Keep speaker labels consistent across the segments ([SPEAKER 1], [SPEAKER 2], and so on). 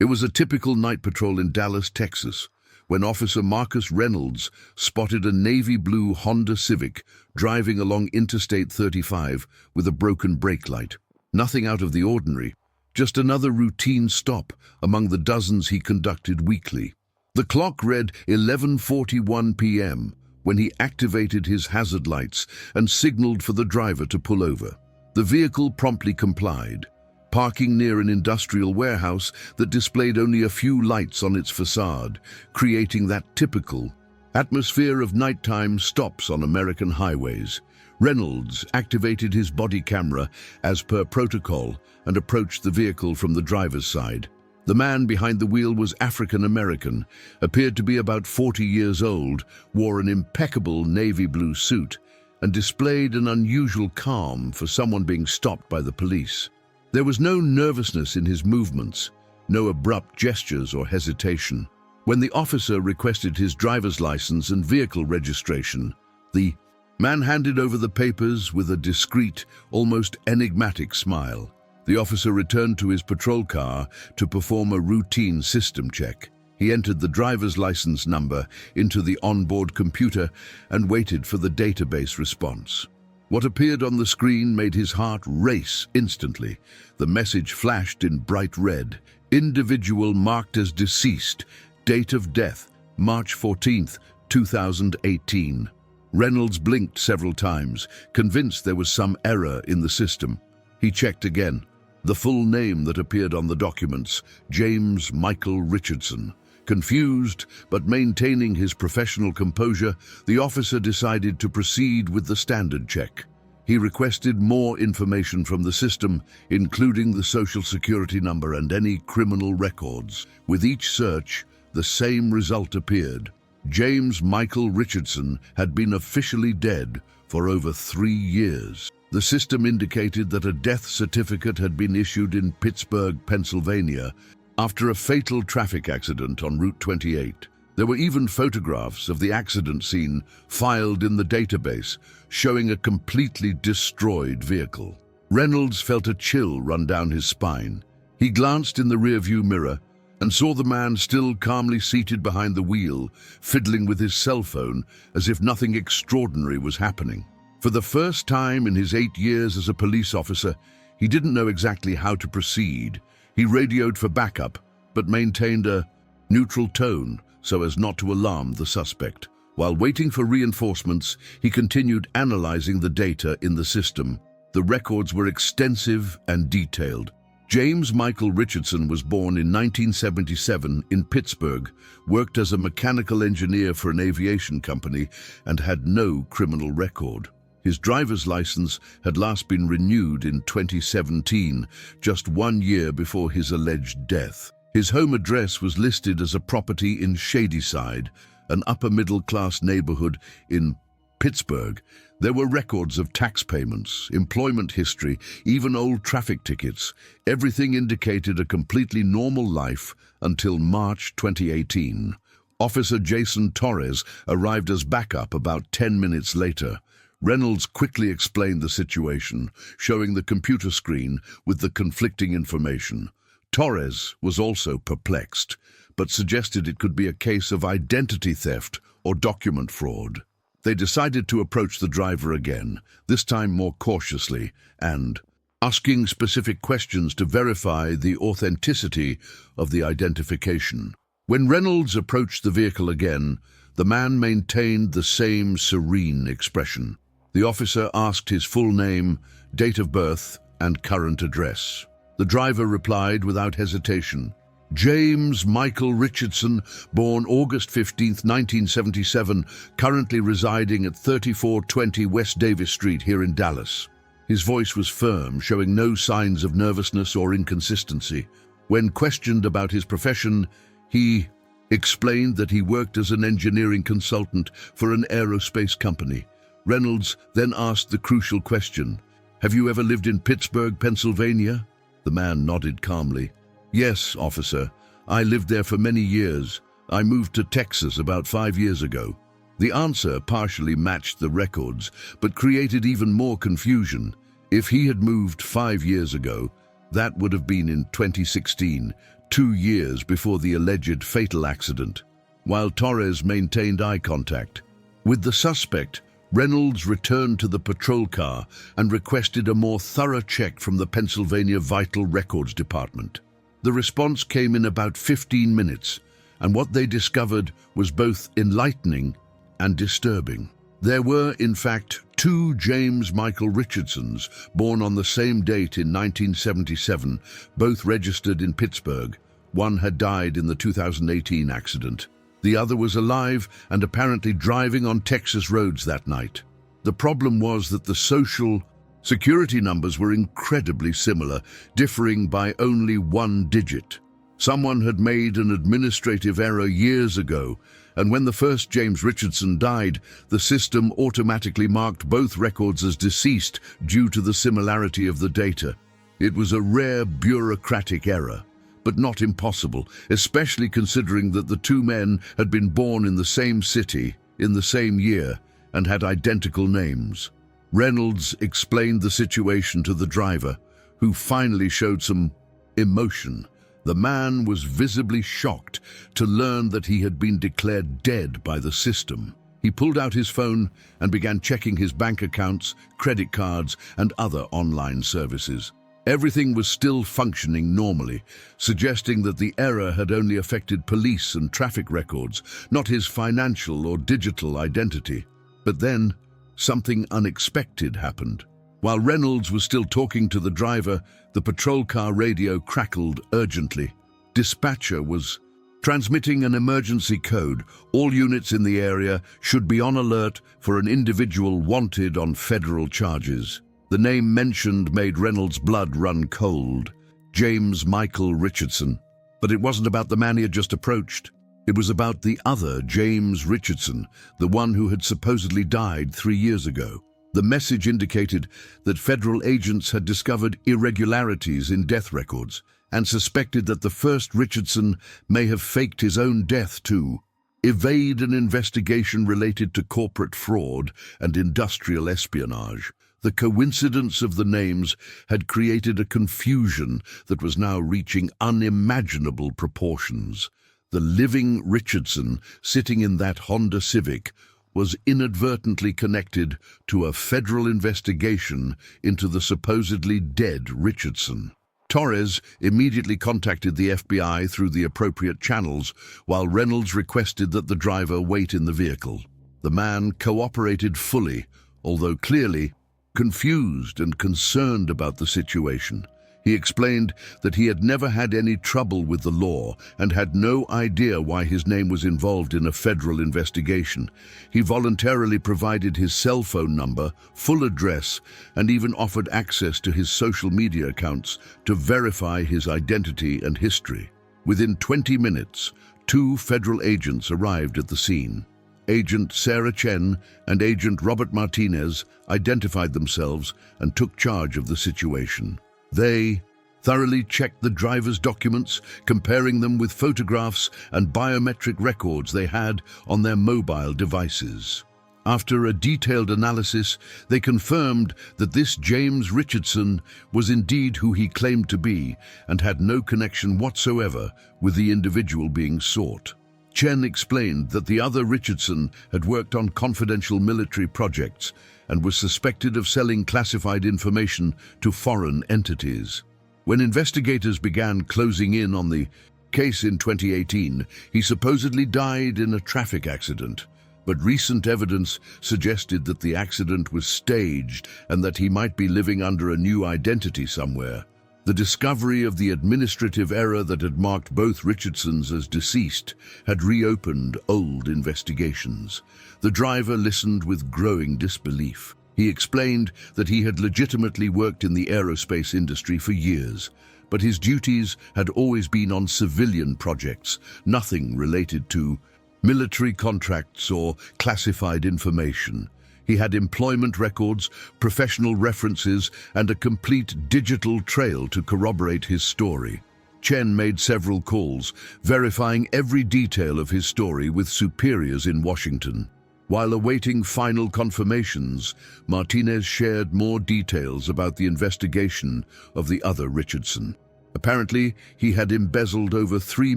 [SPEAKER 1] It was a typical night patrol in Dallas, Texas, when Officer Marcus Reynolds spotted a navy blue Honda Civic driving along Interstate 35 with a broken brake light. Nothing out of the ordinary, just another routine stop among the dozens he conducted weekly. The clock read 11:41 p.m. when he activated his hazard lights and signaled for the driver to pull over. The vehicle promptly complied, parking near an industrial warehouse that displayed only a few lights on its facade, creating that typical atmosphere of nighttime stops on American highways. Reynolds activated his body camera as per protocol and approached the vehicle from the driver's side. The man behind the wheel was African American, appeared to be about 40 years old, wore an impeccable navy blue suit, and displayed an unusual calm for someone being stopped by the police. There was no nervousness in his movements, no abrupt gestures or hesitation. When the officer requested his driver's license and vehicle registration, the man handed over the papers with a discreet, almost enigmatic smile. The officer returned to his patrol car to perform a routine system check. He entered the driver's license number into the onboard computer and waited for the database response. What appeared on the screen made his heart race instantly. The message flashed in bright red. Individual marked as deceased. Date of death, March 14th, 2018. Reynolds blinked several times, convinced there was some error in the system. He checked again. The full name that appeared on the documents, James Michael Richardson. Confused, but maintaining his professional composure, the officer decided to proceed with the standard check. He requested more information from the system, including the social security number and any criminal records. With each search, the same result appeared. James Michael Richardson had been officially dead for over 3 years. The system indicated that a death certificate had been issued in Pittsburgh, Pennsylvania, after a fatal traffic accident on Route 28. There were even photographs of the accident scene filed in the database, showing a completely destroyed vehicle. Reynolds felt a chill run down his spine. He glanced in the rearview mirror and saw the man still calmly seated behind the wheel, fiddling with his cell phone as if nothing extraordinary was happening. For the first time in his 8 years as a police officer, he didn't know exactly how to proceed. He radioed for backup, but maintained a neutral tone so as not to alarm the suspect. While waiting for reinforcements, he continued analyzing the data in the system. The records were extensive and detailed. James Michael Richardson was born in 1977 in Pittsburgh, worked as a mechanical engineer for an aviation company, and had no criminal record. His driver's license had last been renewed in 2017, just 1 year before his alleged death. His home address was listed as a property in Shadyside, an upper-middle-class neighborhood in Pittsburgh. There were records of tax payments, employment history, even old traffic tickets. Everything indicated a completely normal life until March 2018. Officer Jason Torres arrived as backup about 10 minutes later. Reynolds quickly explained the situation, showing the computer screen with the conflicting information. Torres was also perplexed, but suggested it could be a case of identity theft or document fraud. They decided to approach the driver again, this time more cautiously, and asking specific questions to verify the authenticity of the identification. When Reynolds approached the vehicle again, the man maintained the same serene expression. The officer asked his full name, date of birth, and current address. The driver replied without hesitation, James Michael Richardson, born August 15, 1977, currently residing at 3420 West Davis Street here in Dallas. His voice was firm, showing no signs of nervousness or inconsistency. When questioned about his profession, he explained that he worked as an engineering consultant for an aerospace company. Reynolds then asked the crucial question, "Have you ever lived in Pittsburgh, Pennsylvania?" The man nodded calmly. "Yes, officer. I lived there for many years. I moved to Texas about 5 years ago." The answer partially matched the records, but created even more confusion. If he had moved 5 years ago, that would have been in 2016, 2 years before the alleged fatal accident. While Torres maintained eye contact with the suspect, Reynolds returned to the patrol car and requested a more thorough check from the Pennsylvania Vital Records Department. The response came in about 15 minutes, and what they discovered was both enlightening and disturbing. There were, in fact, 2 James Michael Richardsons, born on the same date in 1977, both registered in Pittsburgh. One had died in the 2018 accident. The other was alive and apparently driving on Texas roads that night. The problem was that the social security numbers were incredibly similar, differing by only 1 digit. Someone had made an administrative error years ago, and when the first James Richardson died, the system automatically marked both records as deceased due to the similarity of the data. It was a rare bureaucratic error, but not impossible, especially considering that the 2 men had been born in the same city, in the same year, and had identical names. Reynolds explained the situation to the driver, who finally showed some emotion. The man was visibly shocked to learn that he had been declared dead by the system. He pulled out his phone and began checking his bank accounts, credit cards, and other online services. Everything was still functioning normally, suggesting that the error had only affected police and traffic records, not his financial or digital identity. But then, something unexpected happened. While Reynolds was still talking to the driver, the patrol car radio crackled urgently. Dispatcher was transmitting an emergency code. All units in the area should be on alert for an individual wanted on federal charges. The name mentioned made Reynolds' blood run cold. James Michael Richardson. But it wasn't about the man he had just approached. It was about the other James Richardson, the one who had supposedly died 3 years ago. The message indicated that federal agents had discovered irregularities in death records and suspected that the first Richardson may have faked his own death to evade an investigation related to corporate fraud and industrial espionage. The coincidence of the names had created a confusion that was now reaching unimaginable proportions. The living Richardson, sitting in that Honda Civic, was inadvertently connected to a federal investigation into the supposedly dead Richardson. Torres immediately contacted the FBI through the appropriate channels, while Reynolds requested that the driver wait in the vehicle. The man cooperated fully, although clearly confused and concerned about the situation. He explained that he had never had any trouble with the law and had no idea why his name was involved in a federal investigation. He voluntarily provided his cell phone number, full address, and even offered access to his social media accounts to verify his identity and history. Within 20 minutes, 2 federal agents arrived at the scene. Agent Sarah Chen and Agent Robert Martinez identified themselves and took charge of the situation. They thoroughly checked the driver's documents, comparing them with photographs and biometric records they had on their mobile devices. After a detailed analysis, they confirmed that this James Richardson was indeed who he claimed to be and had no connection whatsoever with the individual being sought. Chen explained that the other Richardson had worked on confidential military projects and was suspected of selling classified information to foreign entities. When investigators began closing in on the case in 2018, he supposedly died in a traffic accident, but recent evidence suggested that the accident was staged and that he might be living under a new identity somewhere. The discovery of the administrative error that had marked both Richardsons as deceased had reopened old investigations. The driver listened with growing disbelief. He explained that he had legitimately worked in the aerospace industry for years, but his duties had always been on civilian projects, nothing related to military contracts or classified information. He had employment records, professional references, and a complete digital trail to corroborate his story. Chen made several calls, verifying every detail of his story with superiors in Washington. While awaiting final confirmations, Martinez shared more details about the investigation of the other Richardson. Apparently, he had embezzled over $3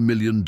[SPEAKER 1] million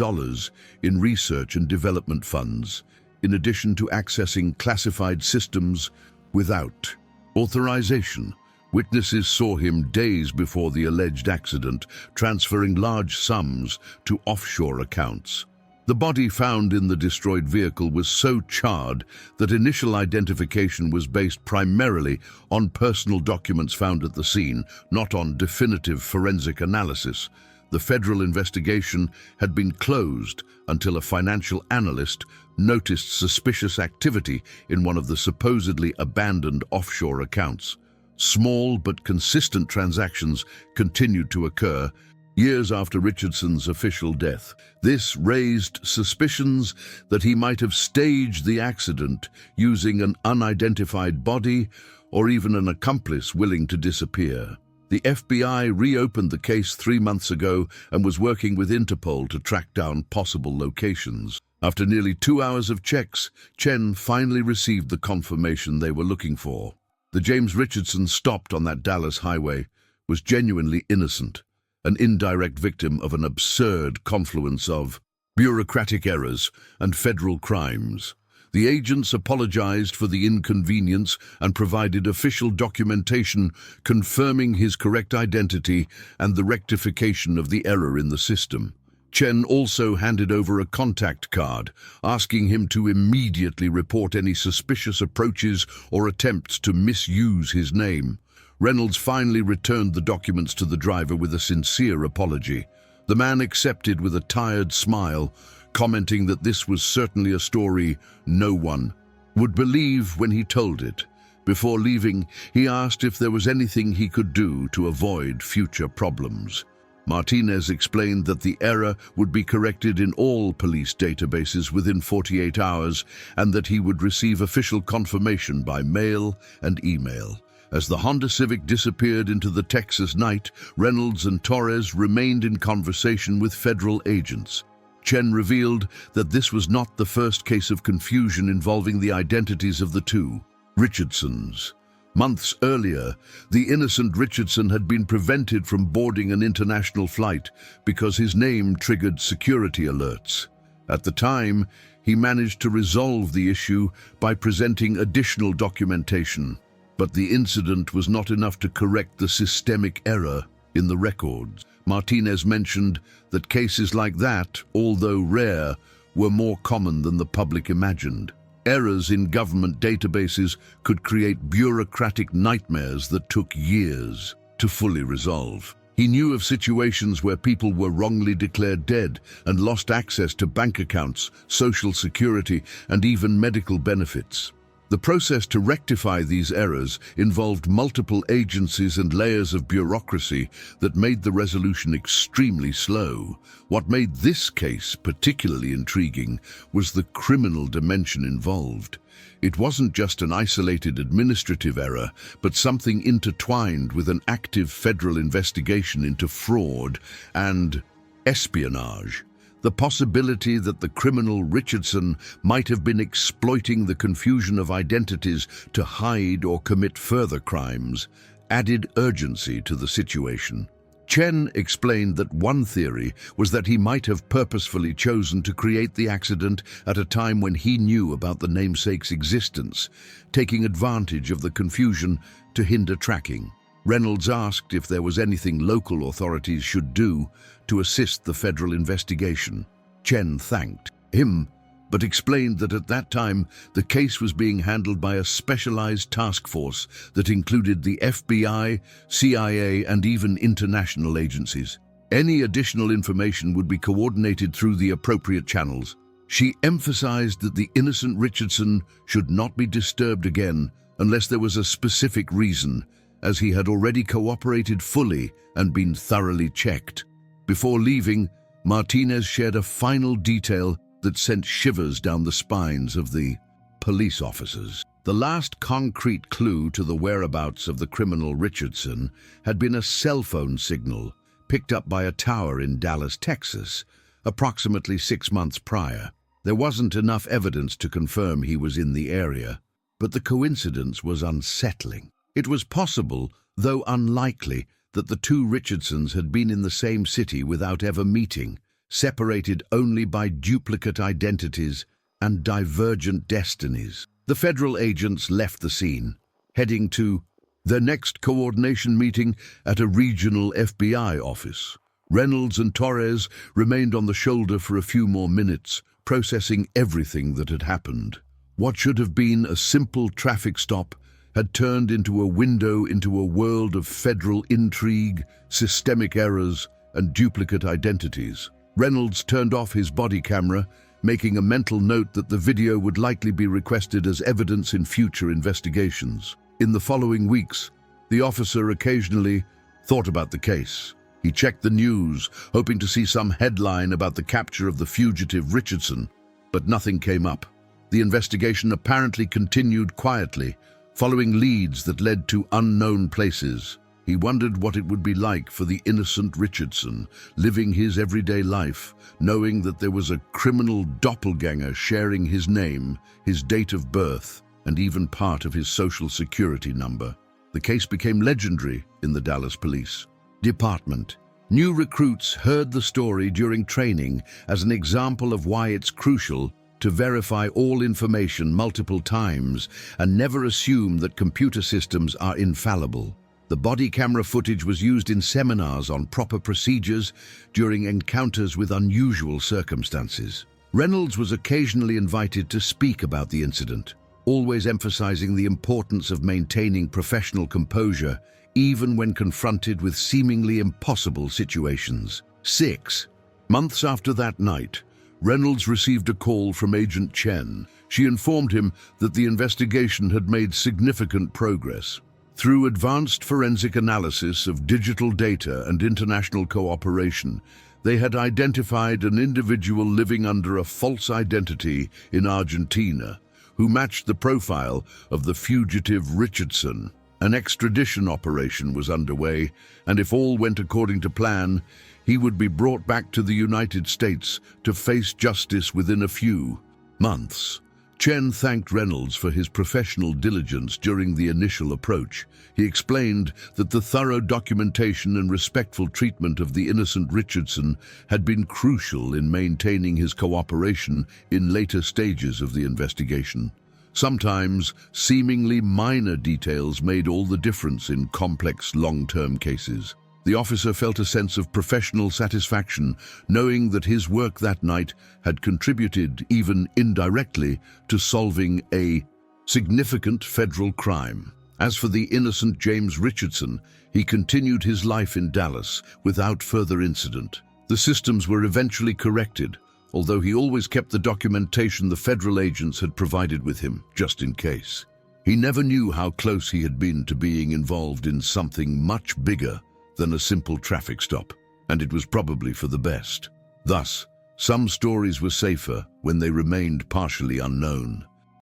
[SPEAKER 1] in research and development funds, in addition to accessing classified systems without authorization. Witnesses saw him days before the alleged accident, transferring large sums to offshore accounts. The body found in the destroyed vehicle was so charred that initial identification was based primarily on personal documents found at the scene, not on definitive forensic analysis. The federal investigation had been closed until a financial analyst noticed suspicious activity in one of the supposedly abandoned offshore accounts. Small but consistent transactions continued to occur years after Richardson's official death. This raised suspicions that he might have staged the accident using an unidentified body or even an accomplice willing to disappear. The FBI reopened the case 3 months ago and was working with Interpol to track down possible locations. After nearly 2 hours of checks, Chen finally received the confirmation they were looking for. The James Richardson stopped on that Dallas highway was genuinely innocent, an indirect victim of an absurd confluence of bureaucratic errors and federal crimes. The agents apologized for the inconvenience and provided official documentation confirming his correct identity and the rectification of the error in the system. Chen also handed over a contact card, asking him to immediately report any suspicious approaches or attempts to misuse his name. Reynolds finally returned the documents to the driver with a sincere apology. The man accepted with a tired smile, commenting that this was certainly a story no one would believe when he told it. Before leaving, he asked if there was anything he could do to avoid future problems. Martinez explained that the error would be corrected in all police databases within 48 hours and that he would receive official confirmation by mail and email. As the Honda Civic disappeared into the Texas night, Reynolds and Torres remained in conversation with federal agents. Chen revealed that this was not the first case of confusion involving the identities of the two Richardsons. Months earlier, the innocent Richardson had been prevented from boarding an international flight because his name triggered security alerts. At the time, he managed to resolve the issue by presenting additional documentation. But the incident was not enough to correct the systemic error in the records. Martinez mentioned that cases like that, although rare, were more common than the public imagined. Errors in government databases could create bureaucratic nightmares that took years to fully resolve. He knew of situations where people were wrongly declared dead and lost access to bank accounts, social security, and even medical benefits. The process to rectify these errors involved multiple agencies and layers of bureaucracy that made the resolution extremely slow. What made this case particularly intriguing was the criminal dimension involved. It wasn't just an isolated administrative error, but something intertwined with an active federal investigation into fraud and espionage. The possibility that the criminal Richardson might have been exploiting the confusion of identities to hide or commit further crimes added urgency to the situation. Chen explained that one theory was that he might have purposefully chosen to create the accident at a time when he knew about the namesake's existence, taking advantage of the confusion to hinder tracking. Reynolds asked if there was anything local authorities should do to assist the federal investigation. Chen thanked him, but explained that at that time the case was being handled by a specialized task force that included the FBI, CIA, and even international agencies. Any additional information would be coordinated through the appropriate channels. She emphasized that the innocent Richardson should not be disturbed again unless there was a specific reason, as he had already cooperated fully and been thoroughly checked. Before leaving, Martinez shared a final detail that sent shivers down the spines of the police officers. The last concrete clue to the whereabouts of the criminal Richardson had been a cell phone signal picked up by a tower in Dallas, Texas, approximately 6 months prior. There wasn't enough evidence to confirm he was in the area, but the coincidence was unsettling. It was possible, though unlikely, that the two Richardsons had been in the same city without ever meeting, separated only by duplicate identities and divergent destinies. The federal agents left the scene, heading to their next coordination meeting at a regional FBI office. Reynolds and Torres remained on the shoulder for a few more minutes, processing everything that had happened. What should have been a simple traffic stop had turned into a window into a world of federal intrigue, systemic errors, and duplicate identities. Reynolds turned off his body camera, making a mental note that the video would likely be requested as evidence in future investigations. In the following weeks, the officer occasionally thought about the case. He checked the news, hoping to see some headline about the capture of the fugitive Richardson, but nothing came up. The investigation apparently continued quietly, following leads that led to unknown places. He wondered what it would be like for the innocent Richardson, living his everyday life, knowing that there was a criminal doppelganger sharing his name, his date of birth, and even part of his social security number. The case became legendary in the Dallas Police Department. New recruits heard the story during training as an example of why it's crucial to verify all information multiple times and never assume that computer systems are infallible. The body camera footage was used in seminars on proper procedures during encounters with unusual circumstances. Reynolds was occasionally invited to speak about the incident, always emphasizing the importance of maintaining professional composure even when confronted with seemingly impossible situations. 6 months after that night, Reynolds received a call from Agent Chen. She informed him that the investigation had made significant progress. Through advanced forensic analysis of digital data and international cooperation, they had identified an individual living under a false identity in Argentina who matched the profile of the fugitive Richardson. An extradition operation was underway, and if all went according to plan, he would be brought back to the United States to face justice within a few months. Chen thanked Reynolds for his professional diligence during the initial approach. He explained that the thorough documentation and respectful treatment of the innocent Richardson had been crucial in maintaining his cooperation in later stages of the investigation. Sometimes, seemingly minor details made all the difference in complex long-term cases. The officer felt a sense of professional satisfaction, knowing that his work that night had contributed, even indirectly, to solving a significant federal crime. As for the innocent James Richardson, he continued his life in Dallas without further incident. The systems were eventually corrected, although he always kept the documentation the federal agents had provided with him, just in case. He never knew how close he had been to being involved in something much bigger than a simple traffic stop, and it was probably for the best. Thus, some stories were safer when they remained partially unknown.